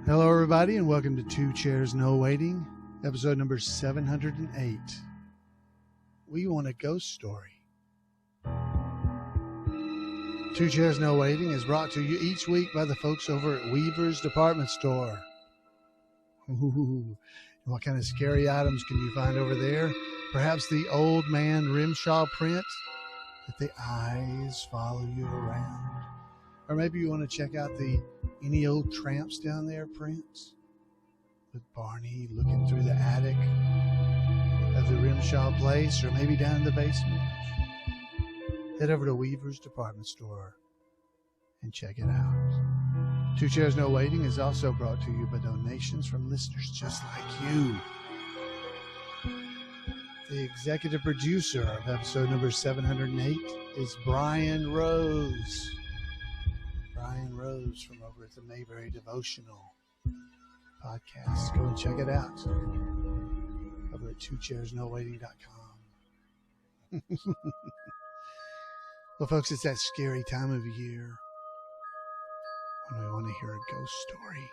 Hello, everybody, and welcome to Two Chairs No Waiting, episode number 708. We want a ghost story. Two Chairs No Waiting is brought to you each week by the folks over at Weaver's Department Store. Ooh, what kind of scary items can you find over there? Perhaps the old man Rimshaw print that the eyes follow you around. Or maybe you want to check out the Any Old Tramps Down There prints with Barney looking through the attic of the Rimshaw place, or maybe down in the basement. Head over to Weaver's Department Store and check it out. Two Chairs No Waiting is also brought to you by donations from listeners just like you. The executive producer of episode number 708 is Brian Rose. Brian Rose from over at the Mayberry Devotional podcast. Go and check it out over at twocairsnowaiting.com. Well, folks, it's that scary time of year when we want to hear a ghost story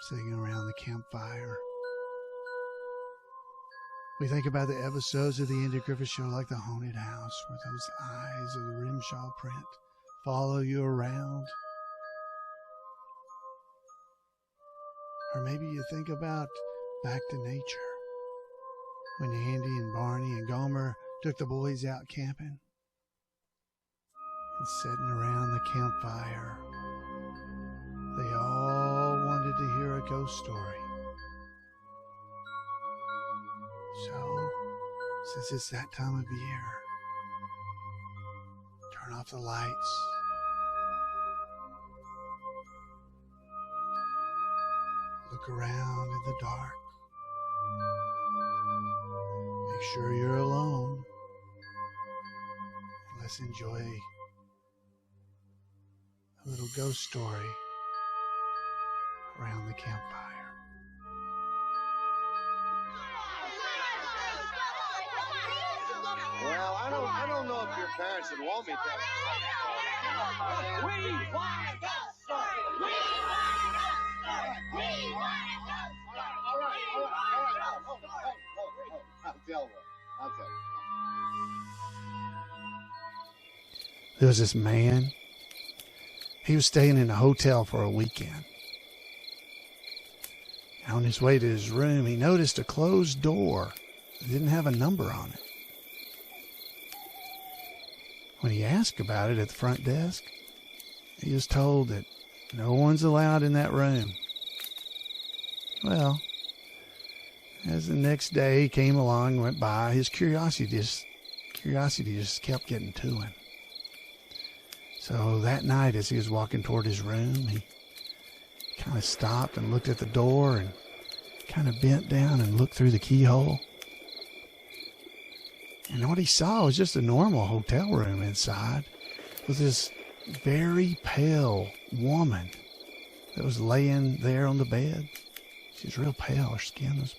sitting around the campfire. We think about the episodes of the Andy Griffith Show like The Haunted House, where those eyes of the Rimshaw print follow you around. Or maybe you think about Back to Nature, when Andy and Barney and Gomer took the boys out camping and sitting around the campfire. They all wanted to hear a ghost story. So, since it's that time of year, turn off the lights. Look around in the dark. Make sure you're alone. And let's enjoy a little ghost story around the campfire. Well, I don't know if your parents would want me to. We want a ghost story. We want a ghost story. We want a ghost story. All right. I'll tell you. There was this man. He was staying in a hotel for a weekend. On his way to his room, he noticed a closed door that didn't have a number on it. When he asked about it at the front desk, he was told that no one's allowed in that room. Well, as the next day came along and went by, his curiosity just kept getting to him. So that night, as he was walking toward his room, he kind of stopped and looked at the door and kind of bent down and looked through the keyhole. And what he saw was just a normal hotel room inside with this very pale woman that was laying there on the bed. She was real pale. Her skin was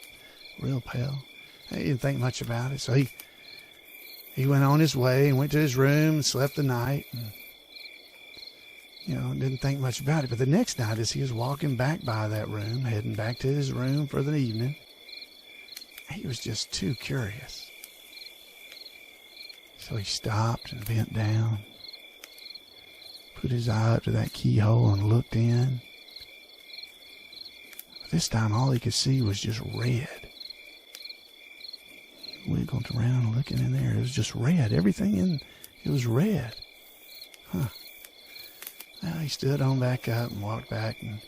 real pale. He didn't think much about it. So he went on his way and went to his room and slept the night. And, didn't think much about it. But the next night, as he was walking back by that room, heading back to his room for the evening, he was just too curious. So he stopped and bent down, put his eye up to that keyhole and looked in. But this time all he could see was just red. He wiggled around looking in there. It was just red. Everything in it was red. Well, he stood on back up and walked back and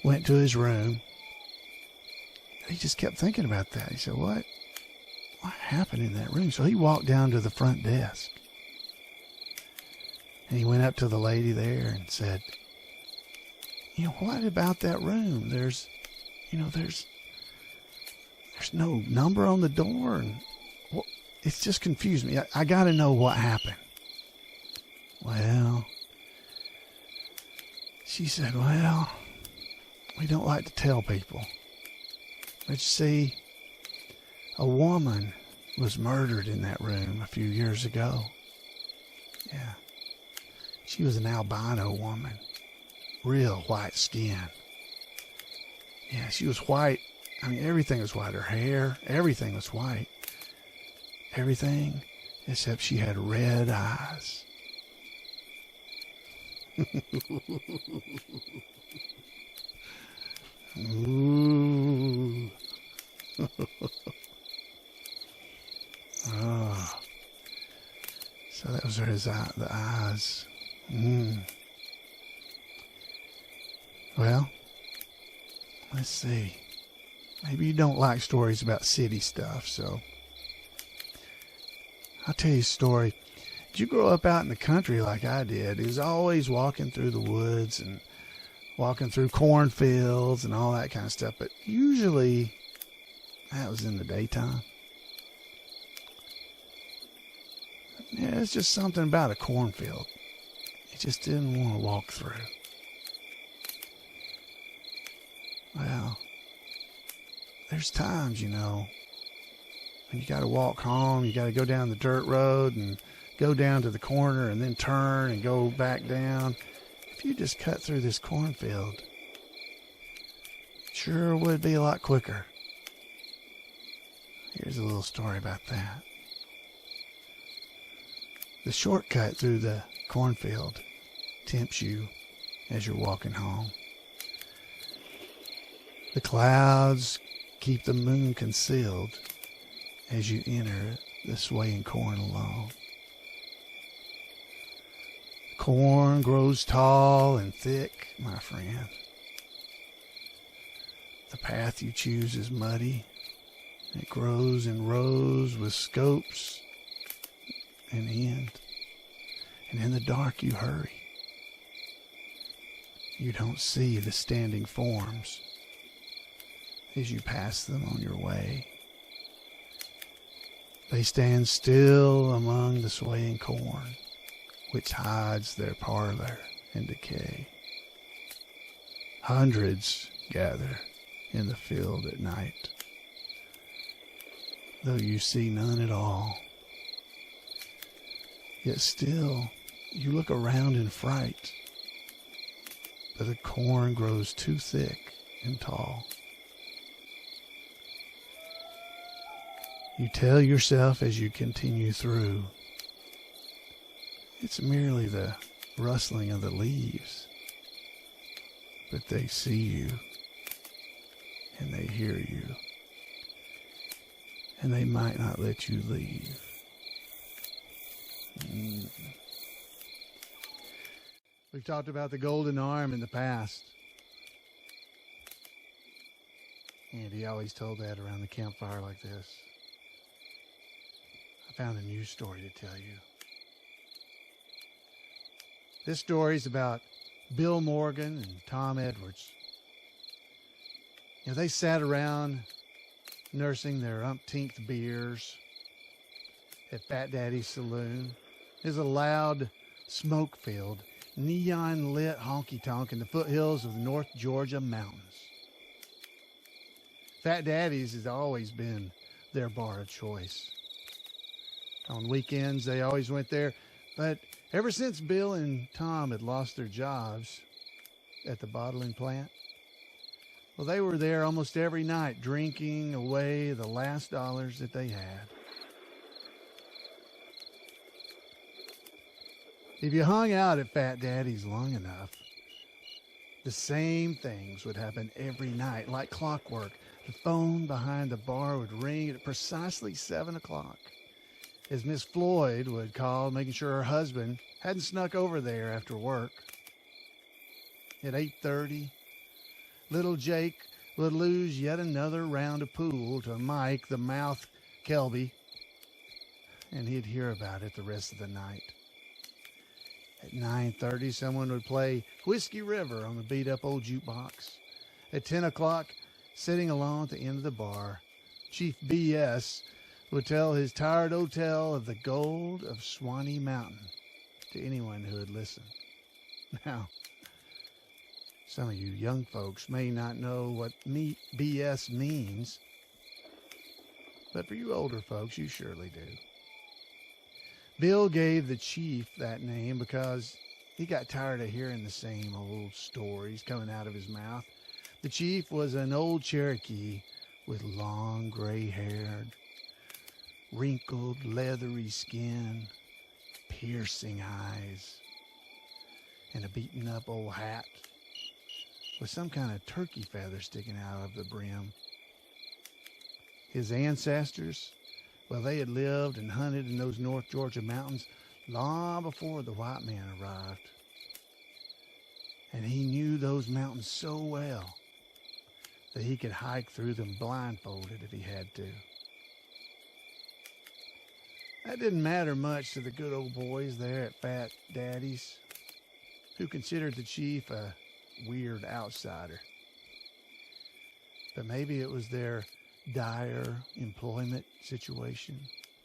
went to his room. He just kept thinking about that. He said, What happened in that room? So he walked down to the front desk. And he went up to the lady there and said, what about that room? There's no number on the door. And it's just confused me. I got to know what happened. Well, she said, we don't like to tell people. But you see, a woman was murdered in that room a few years ago. Yeah. She was an albino woman. Real white skin. Yeah, she was white. I mean, everything was white. Her hair, everything was white. Everything except she had red eyes. Ooh. Oh. So that was the eyes. Well, let's see. Maybe you don't like stories about city stuff, so I'll tell you a story. Did you grow up out in the country like I did? He was always walking through the woods and walking through cornfields and all that kind of stuff, but usually that was in the daytime. Yeah, it's just something about a cornfield. You just didn't want to walk through. Well, there's times, when you got to walk home, you got to go down the dirt road and go down to the corner and then turn and go back down. If you just cut through this cornfield, it sure would be a lot quicker. Here's a little story about that. The shortcut through the cornfield tempts you as you're walking home. The clouds keep the moon concealed as you enter the swaying corn alone. Corn grows tall and thick, my friend. The path you choose is muddy. It grows in rows with scopes and end. And in the dark you hurry. You don't see the standing forms as you pass them on your way. They stand still among the swaying corn, which hides their parlor in decay. Hundreds gather in the field at night, though you see none at all. Yet still you look around in fright, but the corn grows too thick and tall. You tell yourself as you continue through, it's merely the rustling of the leaves, but they see you, and they hear you, and they might not let you leave. We've talked about the golden arm in the past. And he always told that around the campfire like this. I found a new story to tell you. This story is about Bill Morgan and Tom Edwards. They sat around nursing their umpteenth beers at Fat Daddy's Saloon. There's a loud smoke-filled, neon-lit honky-tonk in the foothills of the North Georgia mountains. Fat Daddy's has always been their bar of choice. On weekends, they always went there, but ever since Bill and Tom had lost their jobs at the bottling plant, well, they were there almost every night drinking away the last dollars that they had. If you hung out at Fat Daddy's long enough, the same things would happen every night, like clockwork. The phone behind the bar would ring at precisely 7 o'clock, as Miss Floyd would call, making sure her husband hadn't snuck over there after work. At 8:30, little Jake would lose yet another round of pool to Mike, the mouth Kelby, and he'd hear about it the rest of the night. At 9:30, someone would play Whiskey River on the beat-up old jukebox. At 10 o'clock, sitting alone at the end of the bar, Chief B.S. would tell his tired old tale of the gold of Swanny Mountain to anyone who would listen. Now, some of you young folks may not know what BS means, but for you older folks, you surely do. Bill gave the chief that name because he got tired of hearing the same old stories coming out of his mouth. The chief was an old Cherokee with long gray hair, wrinkled, leathery skin, piercing eyes, and a beaten-up old hat with some kind of turkey feather sticking out of the brim. His ancestors, well, they had lived and hunted in those North Georgia mountains long before the white man arrived. And he knew those mountains so well that he could hike through them blindfolded if he had to. That didn't matter much to the good old boys there at Fat Daddy's, who considered the chief a weird outsider. But maybe it was their dire employment situation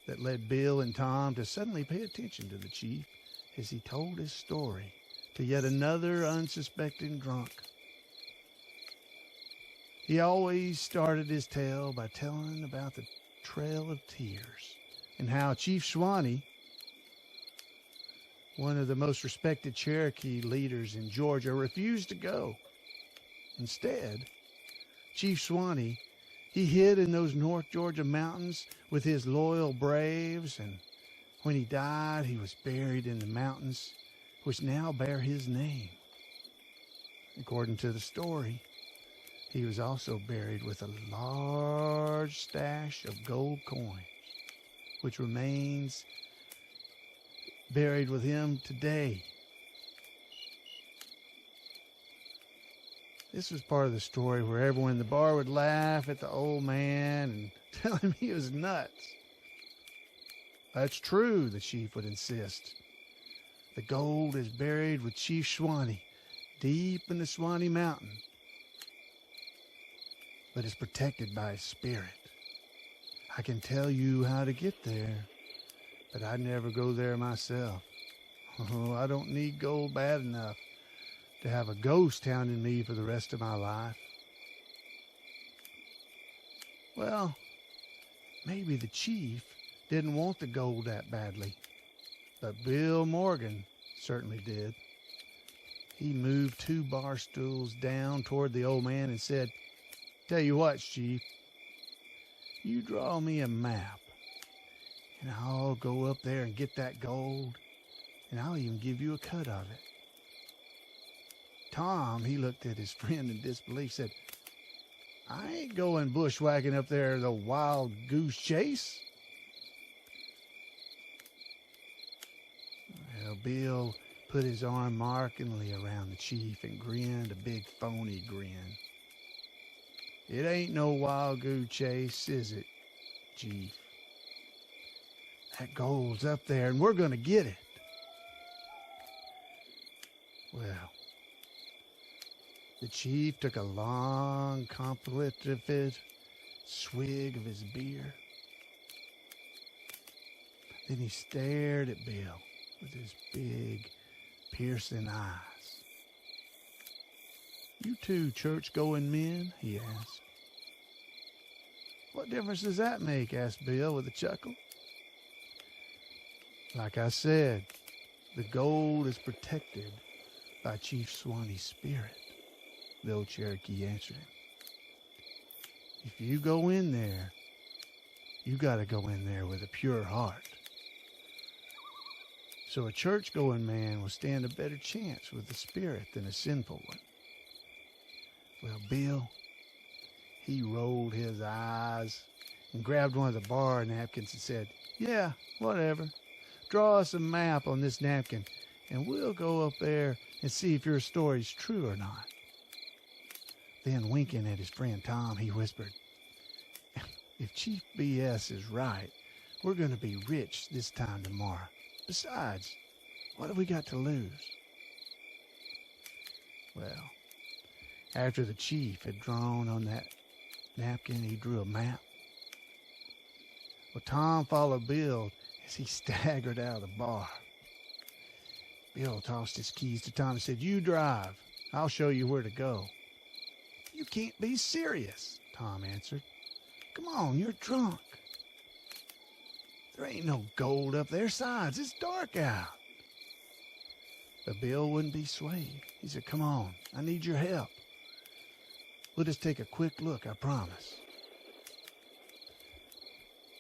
that led Bill and Tom to suddenly pay attention to the chief as he told his story to yet another unsuspecting drunk. He always started his tale by telling about the Trail of Tears and how Chief Swanny, one of the most respected Cherokee leaders in Georgia, refused to go. Instead, Chief Swanny, he hid in those North Georgia mountains with his loyal braves, and when he died, he was buried in the mountains which now bear his name. According to the story, he was also buried with a large stash of gold coins, which remains buried with him today. This was part of the story where everyone in the bar would laugh at the old man and tell him he was nuts. That's true, the chief would insist. The gold is buried with Chief Swanny deep in the Swanny Mountain, but it's protected by his spirit. I can tell you how to get there, but I'd never go there myself. Oh, I don't need gold bad enough to have a ghost hounding me for the rest of my life. Well, maybe the chief didn't want the gold that badly, but Bill Morgan certainly did. He moved 2 bar stools down toward the old man and said, "Tell you what, Chief, you draw me a map, and I'll go up there and get that gold, and I'll even give you a cut of it." Tom, he looked at his friend in disbelief, said, "I ain't going bushwhacking up there the wild goose chase." Well, Bill put his arm mockingly around the chief and grinned a big phony grin. "It ain't no wild goose chase, is it, Chief? That gold's up there, and we're going to get it." Well, the chief took a long, contemplative swig of his beer. Then he stared at Bill with his big, piercing eyes. "You two church-going men?" he asked. "What difference does that make?" asked Bill with a chuckle. "Like I said, the gold is protected by Chief Swanny's spirit," the old Cherokee answered him. "If you go in there, you got to go in there with a pure heart. So a church-going man will stand a better chance with the spirit than a sinful one." Well, Bill, he rolled his eyes and grabbed one of the bar napkins and said, "Yeah, whatever. Draw us a map on this napkin, and we'll go up there and see if your story's true or not." Then, winking at his friend Tom, he whispered, "If Chief B.S. is right, we're going to be rich this time tomorrow. Besides, what have we got to lose?" Well, after the chief had drawn on that napkin, he drew a map. Well, Tom followed Bill as he staggered out of the bar. Bill tossed his keys to Tom and said, "You drive. I'll show you where to go." "You can't be serious," Tom answered. "Come on, you're drunk. There ain't no gold up there. Besides, it's dark out." But Bill wouldn't be swayed. He said, "Come on, I need your help." We'll just take a quick look, I promise.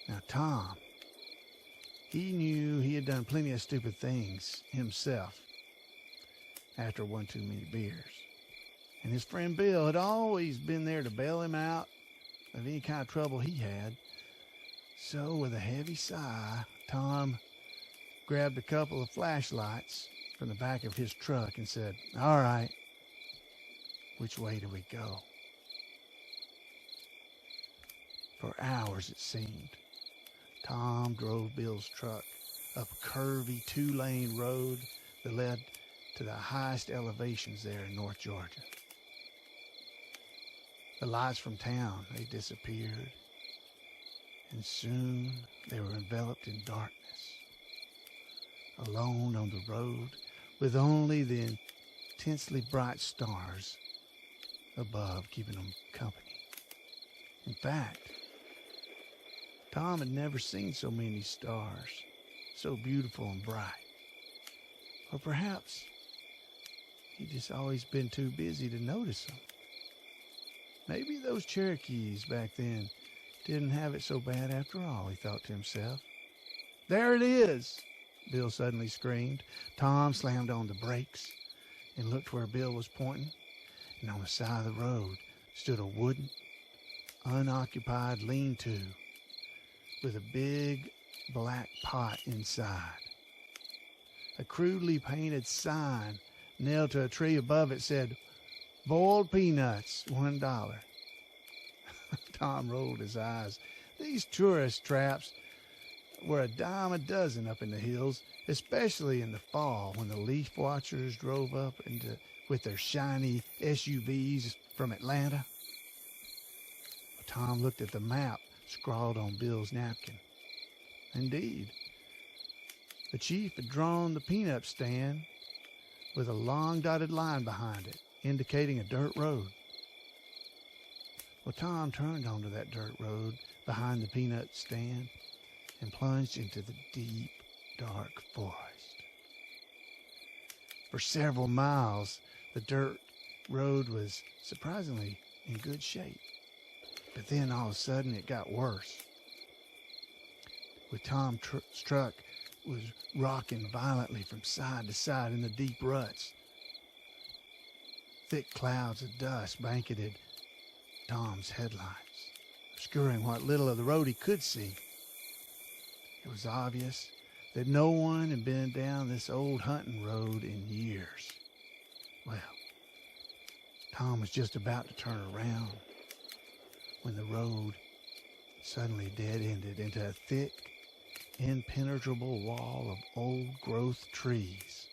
Now, Tom, he knew he had done plenty of stupid things himself after one too many beers. And his friend Bill had always been there to bail him out of any kind of trouble he had. So, with a heavy sigh, Tom grabbed a couple of flashlights from the back of his truck and said, "All right, which way do we go?" For hours, it seemed, Tom drove Bill's truck up a curvy 2-lane road that led to the highest elevations there in North Georgia. The lights from town, they disappeared, and soon they were enveloped in darkness. Alone on the road, with only the intensely bright stars above keeping them company. In fact, Tom had never seen so many stars, so beautiful and bright. Or perhaps he'd just always been too busy to notice them. Maybe those Cherokees back then didn't have it so bad after all, he thought to himself. "There it is!" Bill suddenly screamed. Tom slammed on the brakes and looked where Bill was pointing, and on the side of the road stood a wooden, unoccupied lean-to with a big black pot inside. A crudely painted sign nailed to a tree above it said, "Boiled peanuts, $1." Tom rolled his eyes. These tourist traps were a dime a dozen up in the hills, especially in the fall when the leaf watchers drove up with their shiny SUVs from Atlanta. Tom looked at the map scrawled on Bill's napkin. Indeed, the chief had drawn the peanut stand with a long dotted line behind it, indicating a dirt road. Well, Tom turned onto that dirt road behind the peanut stand and plunged into the deep, dark forest. For several miles, the dirt road was surprisingly in good shape. But then all of a sudden it got worse. With Tom's truck was rocking violently from side to side in the deep ruts. Thick clouds of dust blanketed Tom's headlights, obscuring what little of the road he could see. It was obvious that no one had been down this old hunting road in years. Well, Tom was just about to turn around when the road suddenly dead-ended into a thick, impenetrable wall of old-growth trees.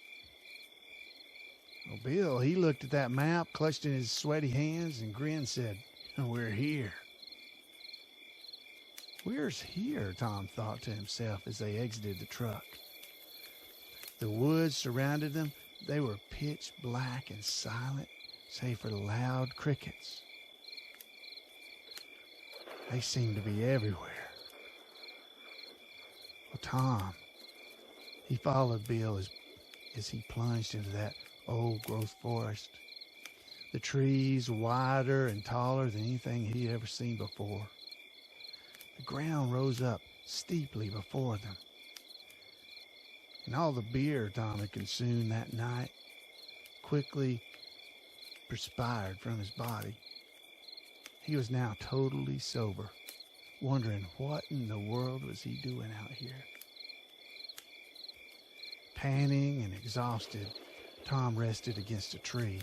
Well, Bill, he looked at that map, clutched in his sweaty hands, and grinned, said, "We're here." "Where's here?" Tom thought to himself as they exited the truck. The woods surrounded them. They were pitch black and silent, save for the loud crickets. They seemed to be everywhere. Well, Tom, he followed Bill as he plunged into that old-growth forest. The trees wider and taller than anything he'd ever seen before. The ground rose up steeply before them. And all the beer Tom had consumed that night quickly perspired from his body. He was now totally sober, wondering what in the world was he doing out here. Panting and exhausted, Tom rested against a tree.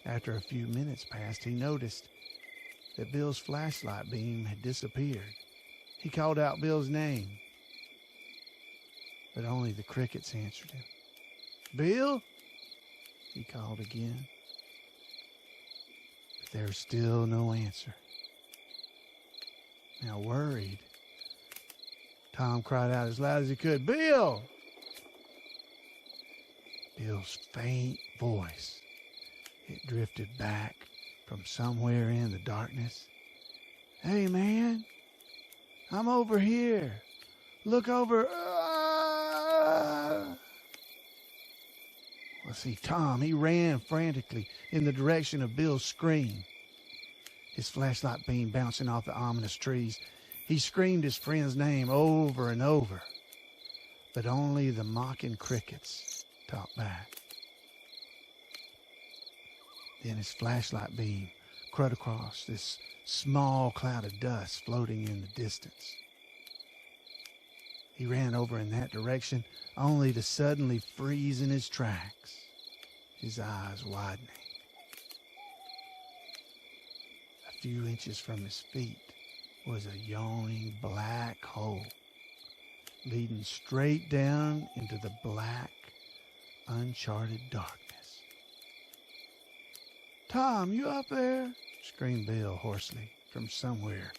After a few minutes passed, he noticed that Bill's flashlight beam had disappeared. He called out Bill's name, but only the crickets answered him. "Bill?" he called again. But there was still no answer. Now worried, Tom cried out as loud as he could, "Bill!" Bill's faint voice, it drifted back from somewhere in the darkness. "Hey, man, I'm over here. Look over." Well, see, Tom, he ran frantically in the direction of Bill's scream. his flashlight beam bouncing off the ominous trees. He screamed his friend's name over and over, but only the mocking crickets talked back. Then his flashlight beam cut across this small cloud of dust floating in the distance. He ran over in that direction, only to suddenly freeze in his tracks, his eyes widening. A few inches from his feet was a yawning black hole, leading straight down into the black, uncharted darkness. "Tom, you up there?" screamed Bill hoarsely from somewhere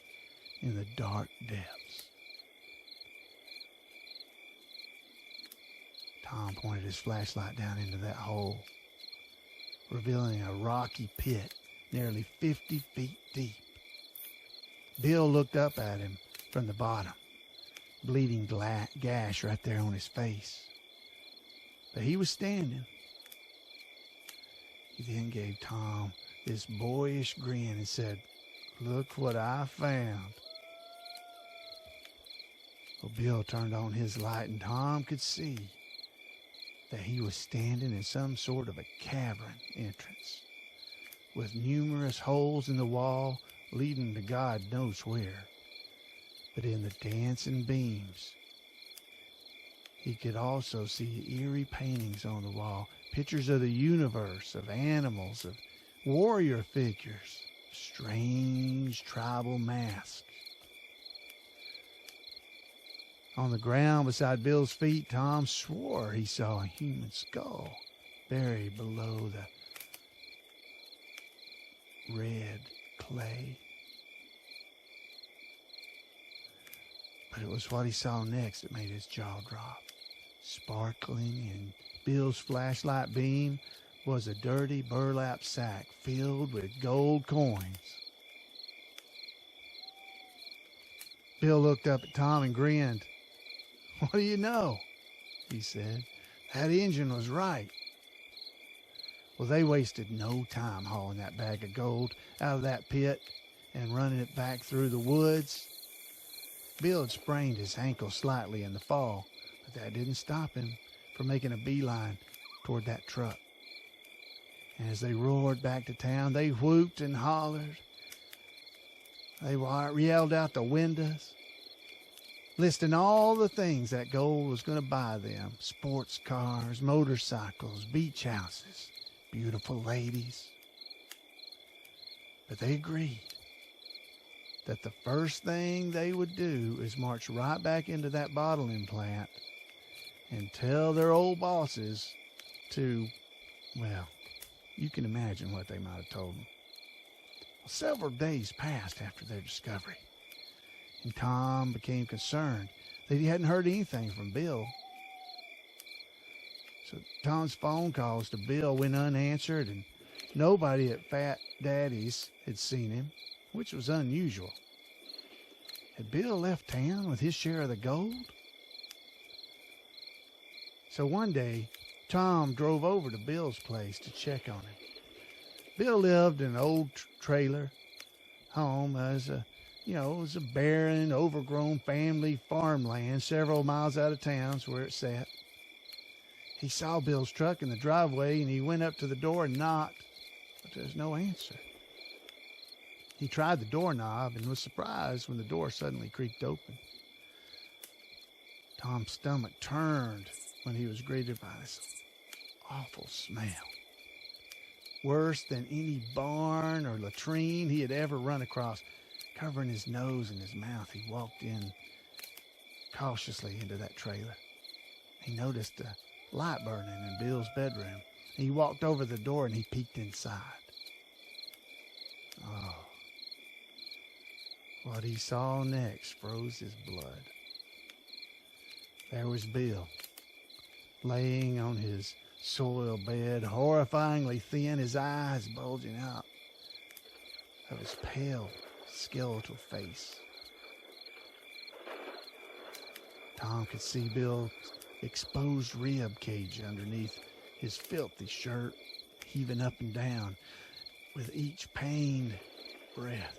in the dark depths. Tom pointed his flashlight down into that hole, revealing a rocky pit nearly 50 feet deep. Bill looked up at him from the bottom, bleeding gash right there on his face. But he was standing. He then gave Tom this boyish grin and said, "Look what I found." Well, Bill turned on his light, and Tom could see that he was standing in some sort of a cavern entrance with numerous holes in the wall leading to God knows where. But in the dancing beams, he could also see eerie paintings on the wall, pictures of the universe, of animals, of warrior figures, strange tribal masks. On the ground beside Bill's feet, Tom swore he saw a human skull buried below the red clay. But it was what he saw next that made his jaw drop. Sparkling in Bill's flashlight beam was a dirty burlap sack filled with gold coins. Bill looked up at Tom and grinned. "What do you know?" he said. "That engine was right." Well, they wasted no time hauling that bag of gold out of that pit and running it back through the woods. Bill had sprained his ankle slightly in the fall, but that didn't stop him from making a beeline toward that truck. And as they roared back to town, they whooped and hollered. They yelled out the windows, listing all the things that gold was going to buy them: sports cars, motorcycles, beach houses, beautiful ladies. But they agreed that the first thing they would do is march right back into that bottling plant and tell their old bosses to, well, you can imagine what they might have told them. Well, several days passed after their discovery, and Tom became concerned that he hadn't heard anything from Bill. So Tom's phone calls to Bill went unanswered, and nobody at Fat Daddy's had seen him, which was unusual. Had Bill left town with his share of the gold? So one day, Tom drove over to Bill's place to check on him. Bill lived in an old trailer home as it was a barren, overgrown family farmland several miles out of town where it sat. He saw Bill's truck in the driveway, and he went up to the door and knocked, but there's no answer. He tried the doorknob and was surprised when the door suddenly creaked open. Tom's stomach turned when he was greeted by this awful smell. Worse than any barn or latrine he had ever run across. Covering his nose and his mouth, he walked in cautiously into that trailer. He noticed a light burning in Bill's bedroom. He walked over the door and he peeked inside. Oh. What he saw next froze his blood. There was Bill, laying on his soil bed, horrifyingly thin, his eyes bulging out of his pale, skeletal face. Tom could see Bill's exposed rib cage underneath his filthy shirt, heaving up and down with each pained breath.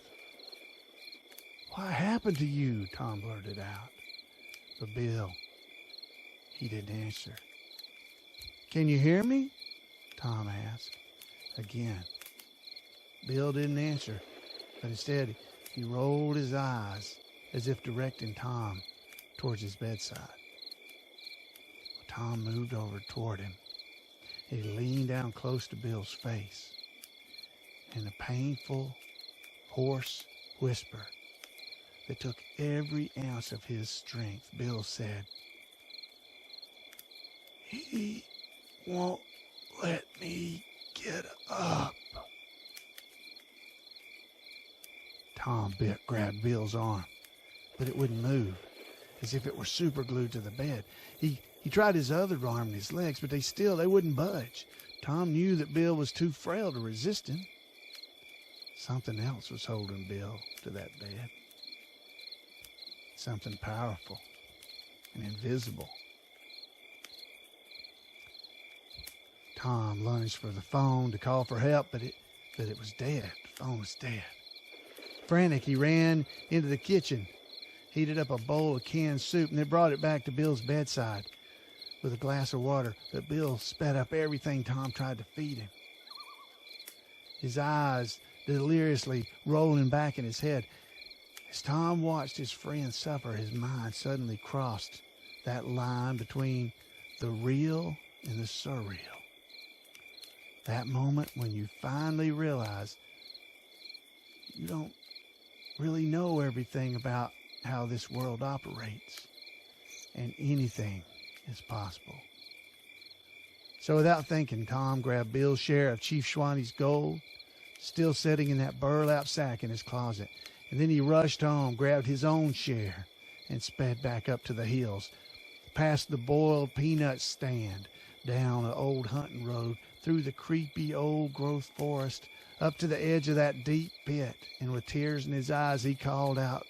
"What happened to you?" Tom blurted out. But Bill, he didn't answer. "Can you hear me?" Tom asked. Again, Bill didn't answer, but instead he rolled his eyes as if directing Tom towards his bedside. Tom moved over toward him. He leaned down close to Bill's face. In a painful, hoarse whisper that took every ounce of his strength, Bill said, "He won't let me get up." Tom grabbed Bill's arm, but it wouldn't move, as if it were superglued to the bed. He tried his other arm and his legs, but they wouldn't budge. Tom knew that Bill was too frail to resist him. Something else was holding Bill to that bed. Something powerful and invisible. Tom lunged for the phone to call for help, but it was dead. The phone was dead. Frantic, he ran into the kitchen, heated up a bowl of canned soup, and then brought it back to Bill's bedside with a glass of water. But Bill spat up everything Tom tried to feed him. His eyes deliriously rolling back in his head. As Tom watched his friend suffer, his mind suddenly crossed that line between the real and the surreal. That moment when you finally realize you don't really know everything about how this world operates, and anything is possible. So without thinking, Tom grabbed Bill's share of Chief Swanny's gold, still sitting in that burlap sack in his closet, and then he rushed home, grabbed his own share, and sped back up to the hills, past the boiled peanut stand, down an old hunting road, through the creepy old-growth forest, up to the edge of that deep pit, and with tears in his eyes, he called out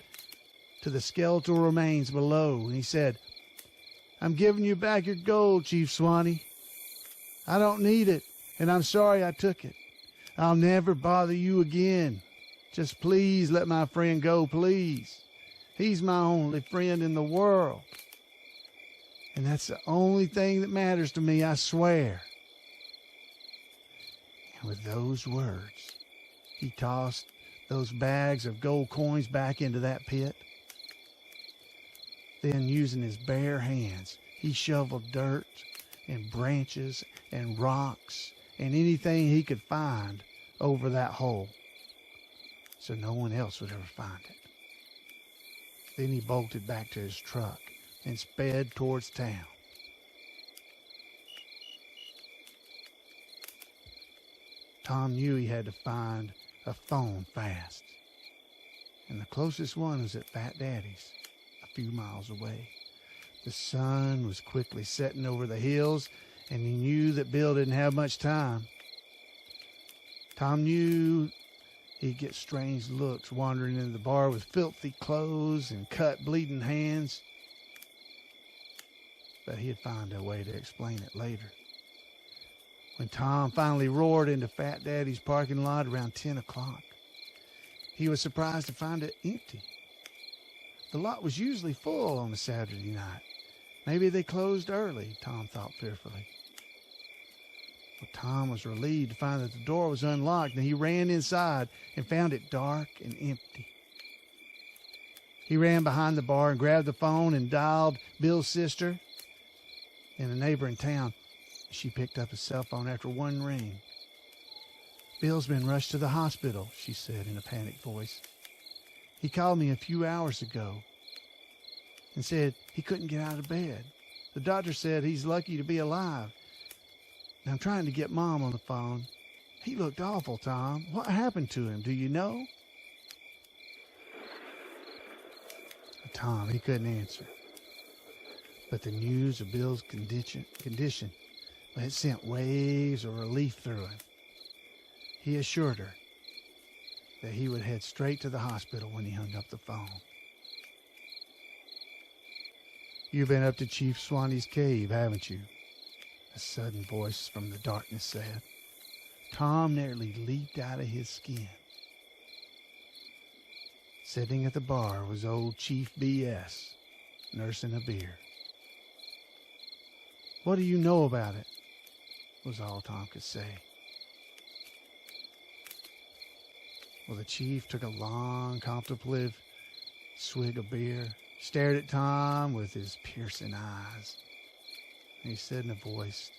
to the skeletal remains below, and he said, "I'm giving you back your gold, Chief Swanny. I don't need it, and I'm sorry I took it. I'll never bother you again. Just please let my friend go, please. He's my only friend in the world. And that's the only thing that matters to me, I swear." And with those words, he tossed those bags of gold coins back into that pit. Then, using his bare hands, he shoveled dirt and branches and rocks and anything he could find over that hole, so no one else would ever find it. Then he bolted back to his truck and sped towards town. Tom knew he had to find a phone fast, and the closest one was at Fat Daddy's, a few miles away. The sun was quickly setting over the hills, and he knew that Bill didn't have much time. Tom knew he'd get strange looks wandering into the bar with filthy clothes and cut, bleeding hands, but he'd find a way to explain it later. When Tom finally roared into Fat Daddy's parking lot around 10 o'clock, he was surprised to find it empty. The lot was usually full on a Saturday night. Maybe they closed early, Tom thought fearfully. Well, Tom was relieved to find that the door was unlocked, and he ran inside and found it dark and empty. He ran behind the bar and grabbed the phone and dialed Bill's sister in a neighboring town. She picked up his cell phone after one ring. "Bill's been rushed to the hospital," she said in a panicked voice. "He called me a few hours ago and said he couldn't get out of bed. The doctor said he's lucky to be alive. And I'm trying to get Mom on the phone. He looked awful, Tom. What happened to him? Do you know?" Tom, he couldn't answer. But the news of Bill's condition it sent waves of relief through him. He assured her that he would head straight to the hospital when he hung up the phone. "You've been up to Chief Swanny's cave, haven't you?" a sudden voice from the darkness said. Tom nearly leaped out of his skin. Sitting at the bar was old Chief B.S., nursing a beer. "What do you know about it?" was all Tom could say. Well, the chief took a long, contemplative swig of beer, stared at Tom with his piercing eyes. And he said in a voice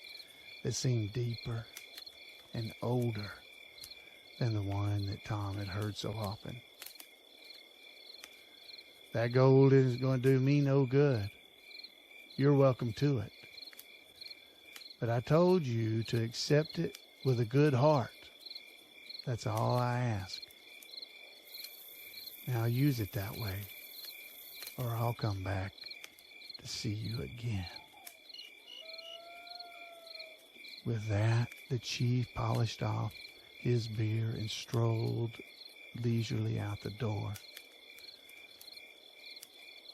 that seemed deeper and older than the one that Tom had heard so often, "That gold isn't going to do me no good. You're welcome to it. But I told you to accept it with a good heart. That's all I ask. Now use it that way, or I'll come back to see you again." With that, the chief polished off his beer and strolled leisurely out the door.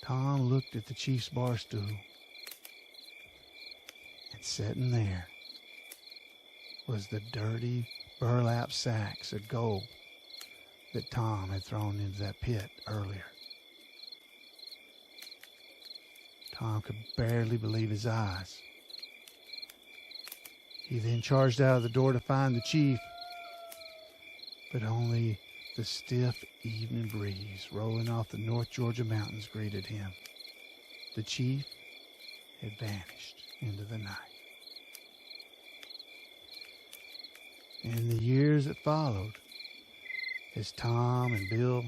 Tom looked at the chief's bar stool, and sitting there was the dirty burlap sacks of gold that Tom had thrown into that pit earlier. Tom could barely believe his eyes. He then charged out of the door to find the chief, but only the stiff evening breeze rolling off the North Georgia mountains greeted him. The chief had vanished into the night. In the years that followed, as Tom and Bill,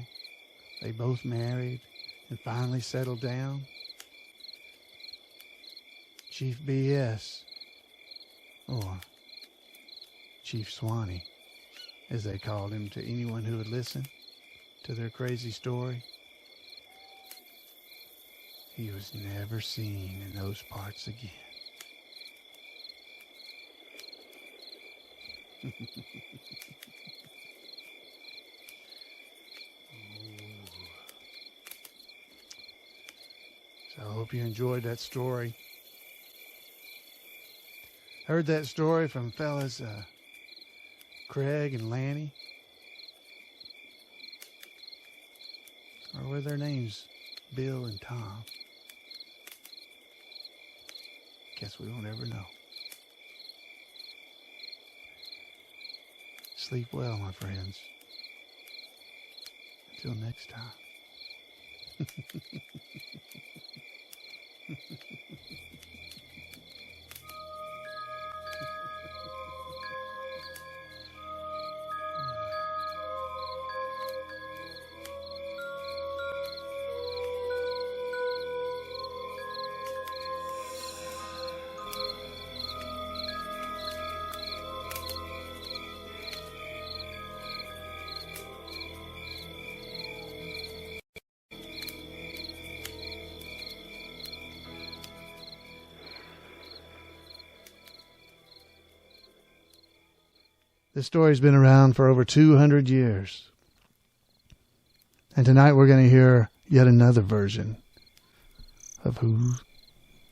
they both married and finally settled down, Chief B.S., or Chief Swanny, as they called him to anyone who would listen to their crazy story, he was never seen in those parts again. So I hope you enjoyed that story. Heard that story from fellas Craig and Lanny. Or were their names Bill and Tom? Guess we won't ever know. Sleep well, my friends. Until next time. This story's been around for over 200 years. And tonight we're going to hear yet another version of Who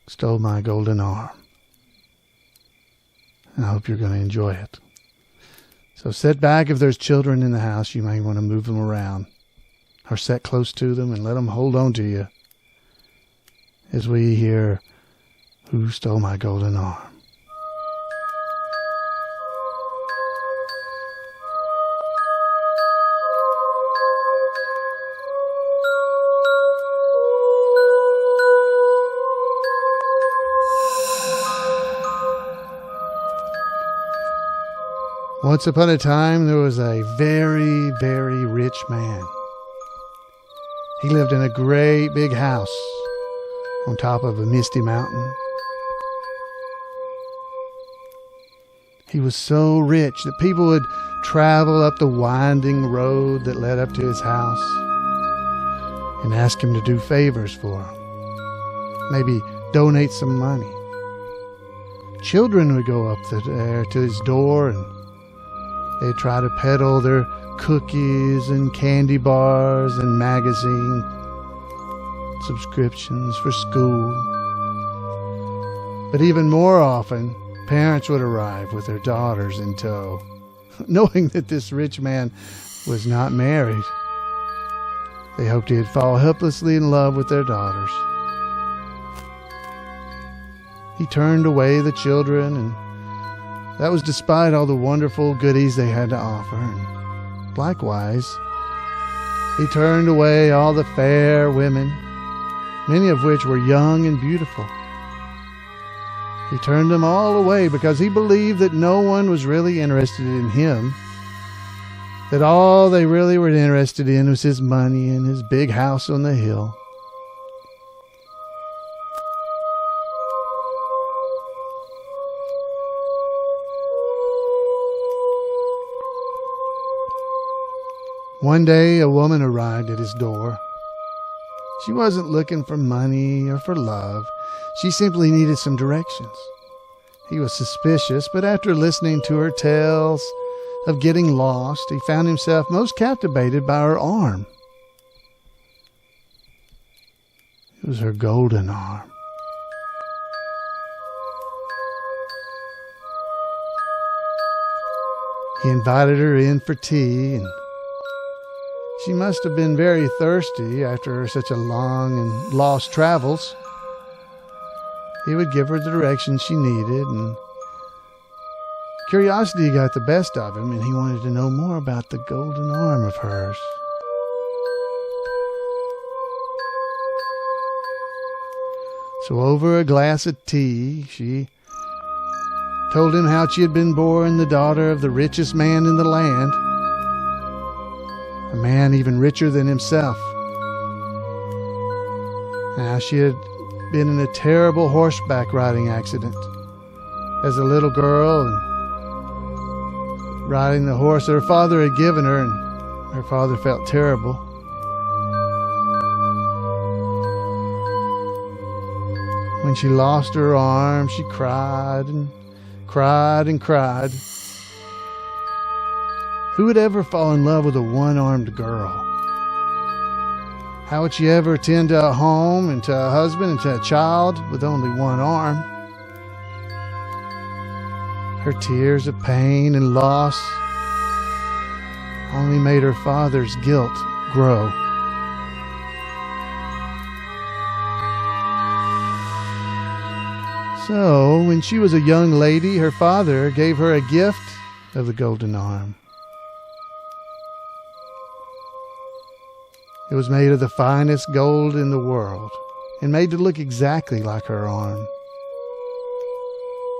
Stole My Golden Arm. And I hope you're going to enjoy it. So sit back. If there's children in the house, you may want to move them around or sit close to them and let them hold on to you as we hear Who Stole My Golden Arm. Once upon a time, there was a very, very rich man. He lived in a great big house on top of a misty mountain. He was so rich that people would travel up the winding road that led up to his house and ask him to do favors for them. Maybe donate some money. Children would go up there to his door and they'd try to peddle their cookies and candy bars and magazine subscriptions for school. But even more often, parents would arrive with their daughters in tow, knowing that this rich man was not married. They hoped he'd fall helplessly in love with their daughters. He turned away the children, and that was despite all the wonderful goodies they had to offer. And likewise, he turned away all the fair women, many of which were young and beautiful. He turned them all away because he believed that no one was really interested in him, that all they really were interested in was his money and his big house on the hill. One day, a woman arrived at his door. She wasn't looking for money or for love. She simply needed some directions. He was suspicious, but after listening to her tales of getting lost, he found himself most captivated by her arm. It was her golden arm. He invited her in for tea, and she must have been very thirsty after such a long and lost travels. He would give her the directions she needed, and curiosity got the best of him, and he wanted to know more about the golden arm of hers. So over a glass of tea, she told him how she had been born the daughter of the richest man in the land, a man even richer than himself. Now, she had been in a terrible horseback riding accident as a little girl, and riding the horse that her father had given her, and her father felt terrible. When she lost her arm, she cried and cried and cried. Who would ever fall in love with a one-armed girl? How would she ever tend to a home and to a husband and to a child with only one arm? Her tears of pain and loss only made her father's guilt grow. So, when she was a young lady, her father gave her a gift of the golden arm. It was made of the finest gold in the world and made to look exactly like her arm,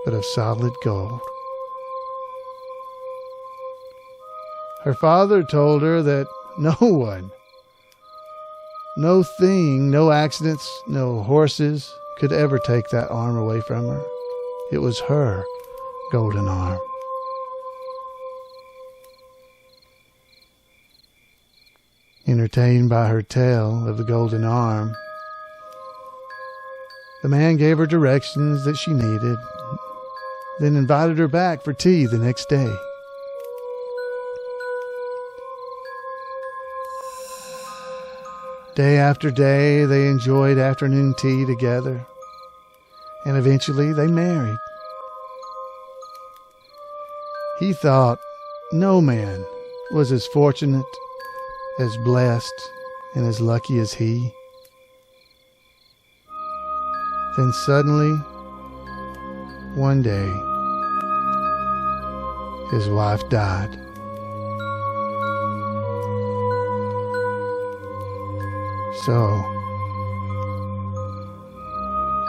but of solid gold. Her father told her that no one, no thing, no accidents, no horses could ever take that arm away from her. It was her golden arm. Entertained by her tale of the golden arm, the man gave her directions that she needed, then invited her back for tea the next day. Day after day, they enjoyed afternoon tea together, and eventually they married. He thought no man was as fortunate, as blessed, and as lucky as he. Then suddenly, one day, his wife died. So,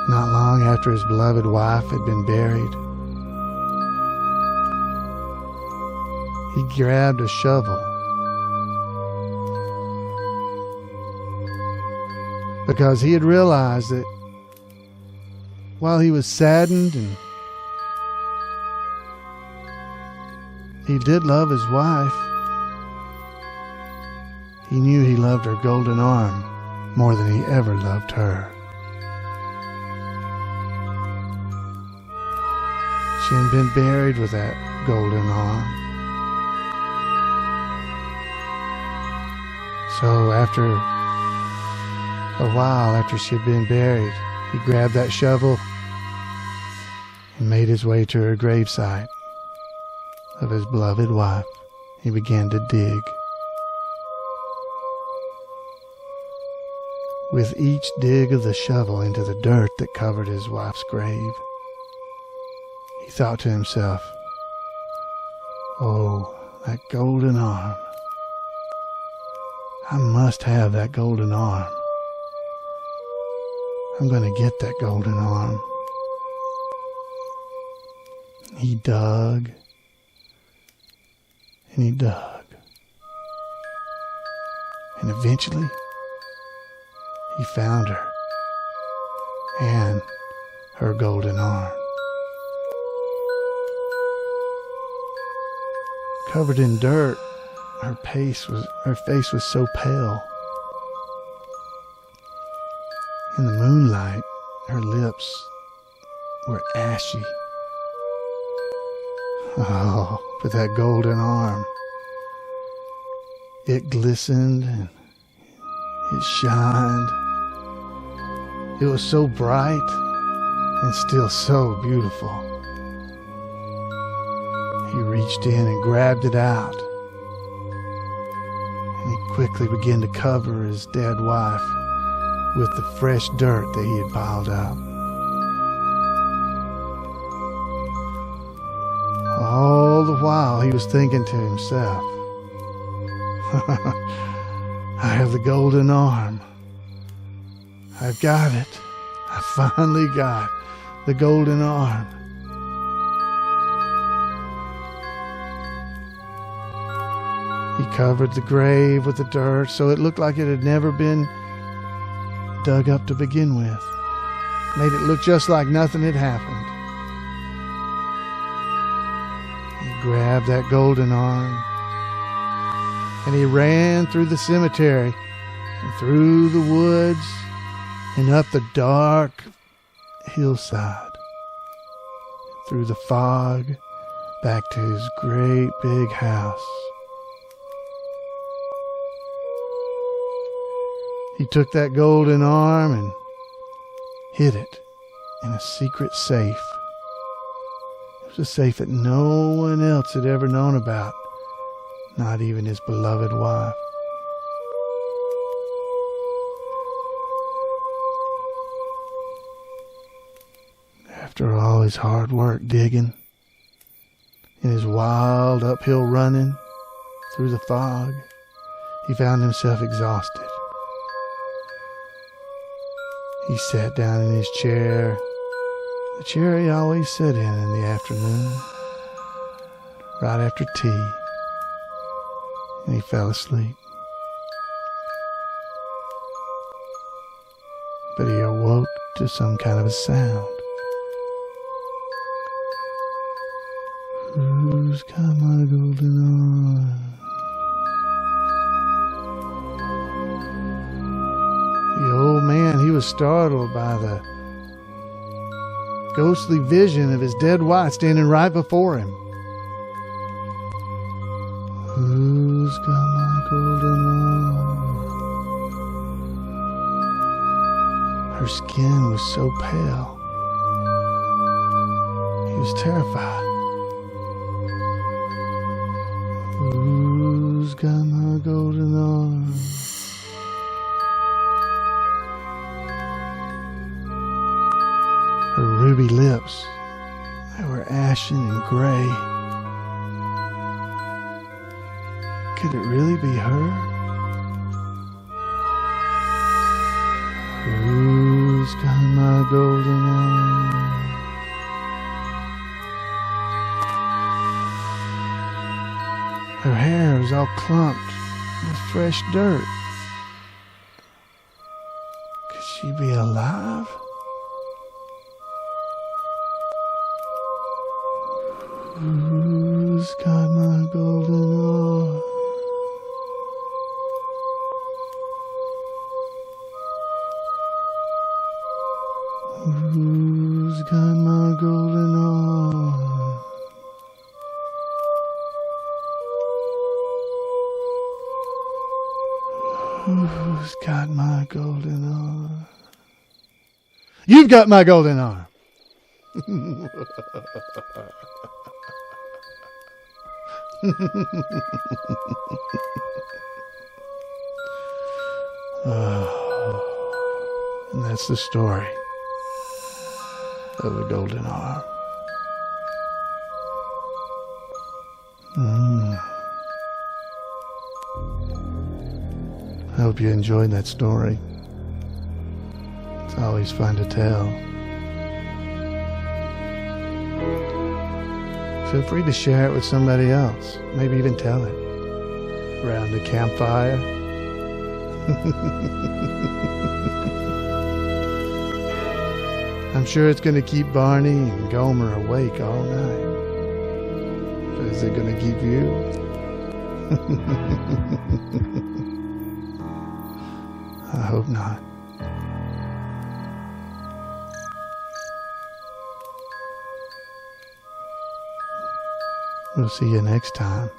not long after his beloved wife had been buried, he grabbed a shovel because he had realized that while he was saddened and he did love his wife, he knew he loved her golden arm more than he ever loved her. She had been buried with that golden arm. So after a while after she had been buried, he grabbed that shovel and made his way to her gravesite of his beloved wife. He began to dig. with each dig of the shovel into the dirt that covered his wife's grave. He thought to himself, "Oh, that golden arm. I must have that golden arm. I'm going to get that golden arm." He dug and he dug. And eventually, he found her and her golden arm. Covered in dirt, her face was so pale. In the moonlight, her lips were ashy. Oh, but that golden arm, it glistened and it shined. It was so bright and still so beautiful. He reached in and grabbed it out. And he quickly began to cover his dead wife with the fresh dirt that he had piled up. All the while he was thinking to himself, I have the golden arm. I've got it. I finally got the golden arm. He covered the grave with the dirt so it looked like it had never been dug up to begin with. Made it look just like nothing had happened. He grabbed that golden arm and he ran through the cemetery and through the woods and up the dark hillside, through the fog, back to his great big house. He took that golden arm and hid it in a secret safe. It was a safe that no one else had ever known about, not even his beloved wife. After all his hard work digging, and his wild uphill running through the fog, he found himself exhausted. He sat down in his chair, the chair he always sat in the afternoon, right after tea, and he fell asleep. But he awoke to some kind of a sound. Who's got my golden arm? The old man, he was startled by the ghostly vision of his dead wife standing right before him. Who's got my golden arm? Her skin was so pale. He was terrified. Who's got my golden arm? Her ruby lips, they were ashen and gray. Could it really be her? Who's got my golden arm? Her hair was all clumped with fresh dirt. Could she be alive? Who's got my golden arm? Who's got my golden arm? Who's got my golden arm? You've got my golden arm. Oh. And that's the story of the golden arm. I hope you enjoyed that story. It's always fun to tell. Feel free to share it with somebody else. Maybe even tell it around the campfire. I'm sure it's going to keep Barney and Gomer awake all night. But is it going to keep you? I hope not. We'll see you next time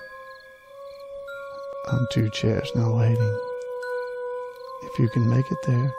on Two Chairs No Waiting. If you can make it there.